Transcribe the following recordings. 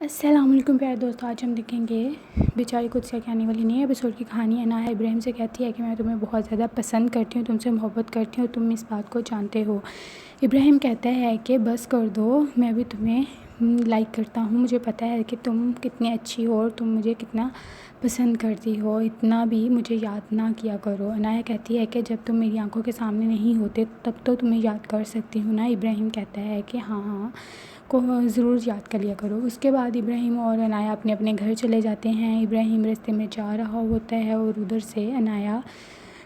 السلام علیکم پیارے دوستو، آج ہم دیکھیں گے بیچاری قدسیہ کی آنے والی نئی ایپیسوڈ کی کہانی۔ عنایہ ابراہیم سے کہتی ہے کہ میں تمہیں بہت زیادہ پسند کرتی ہوں، تم سے محبت کرتی ہوں، تم اس بات کو جانتے ہو۔ ابراہیم کہتا ہے کہ بس کر دو، میں بھی تمہیں لائک کرتا ہوں، مجھے پتہ ہے کہ تم کتنی اچھی ہو اور تم مجھے کتنا پسند کرتی ہو، اتنا بھی مجھے یاد نہ کیا کرو۔ عنایہ کہتی ہے کہ جب تم میری آنکھوں کے سامنے نہیں ہوتے تب تو تمہیں یاد کر سکتی ہوں نا۔ ابراہیم کہتا ہے کہ ہاں کو ضرور یاد کر لیا کرو۔ اس کے بعد ابراہیم اور عنایہ اپنے اپنے گھر چلے جاتے ہیں۔ ابراہیم راستے میں جا رہا ہوتا ہے اور ادھر سے عنایہ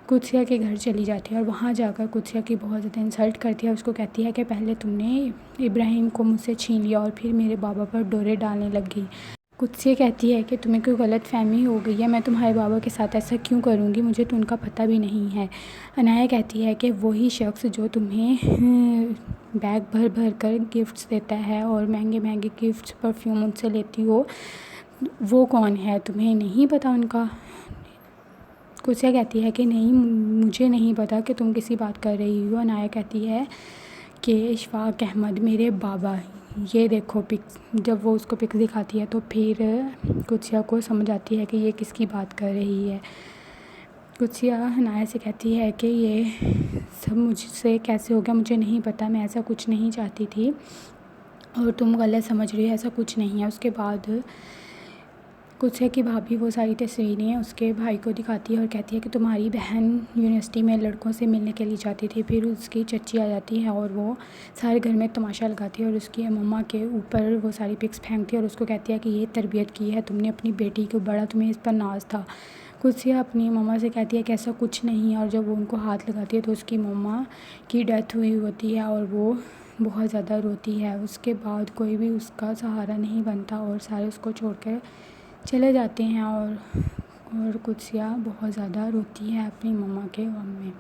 قدسیہ کے گھر چلی جاتی ہے اور وہاں جا کر قدسیہ کی بہت زیادہ انسلٹ کرتی ہے۔ اس کو کہتی ہے کہ پہلے تم نے ابراہیم کو مجھ سے چھین لیا اور پھر میرے بابا پر ڈورے ڈالنے لگی۔ قدسیہ کہتی ہے کہ تمہیں کوئی غلط فہمی ہو گئی ہے، میں تمہارے بابا کے ساتھ ایسا کیوں کروں گی، مجھے تو ان کا پتہ بھی نہیں ہے۔ عنایہ کہتی ہے کہ وہی شخص جو تمہیں بیگ بھر بھر کر گفٹس دیتا ہے اور مہنگے مہنگے گفٹس پرفیوم ان سے لیتی ہو، وہ کون ہے، تمہیں نہیں پتہ ان کا؟ قدسیہ کہتی ہے کہ نہیں، مجھے نہیں پتہ کہ تم کسی بات کر رہی ہو۔ عنایہ کہتی ہے کہ اشفاق احمد میرے بابا، یہ دیکھو پکس۔ جب وہ اس کو پکس دکھاتی ہے تو پھر قدسیہ کو سمجھ آتی ہے کہ یہ کس کی بات کر رہی ہے۔ قدسیہ عنایہ سے کہتی ہے کہ یہ سب مجھ سے کیسے ہو گیا، مجھے نہیں پتہ، میں ایسا کچھ نہیں چاہتی تھی اور تم غلط سمجھ رہی ہو، ایسا کچھ نہیں ہے۔ اس کے بعد قدسیہ کی بھابھی وہ ساری تصویریں اس کے بھائی کو دکھاتی ہے اور کہتی ہے کہ تمہاری بہن یونیورسٹی میں لڑکوں سے ملنے کے لیے جاتی تھی۔ پھر اس کی چچی آ جاتی ہے اور وہ سارے گھر میں تماشا لگاتی ہے اور اس کی مما کے اوپر وہ ساری پکس پھینکتی ہے اور اس کو کہتی ہے کہ یہ تربیت کی ہے تم نے اپنی بیٹی کو، بڑا تمہیں اس پر ناز تھا۔ قدسیہ اپنی مما سے کہتی ہے کہ ایسا کچھ نہیں ہے اور جب وہ ان کو ہاتھ لگاتی ہے تو اس کی مما کی ڈیتھ ہوئی ہوتی ہے اور وہ بہت زیادہ روتی ہے۔ اس کے بعد کوئی بھی اس کا سہارا نہیں بنتا اور سارے اس کو چھوڑ کر چلے جاتے ہیں اور قدسیہ بہت زیادہ روتی ہے اپنی مما کے غم میں۔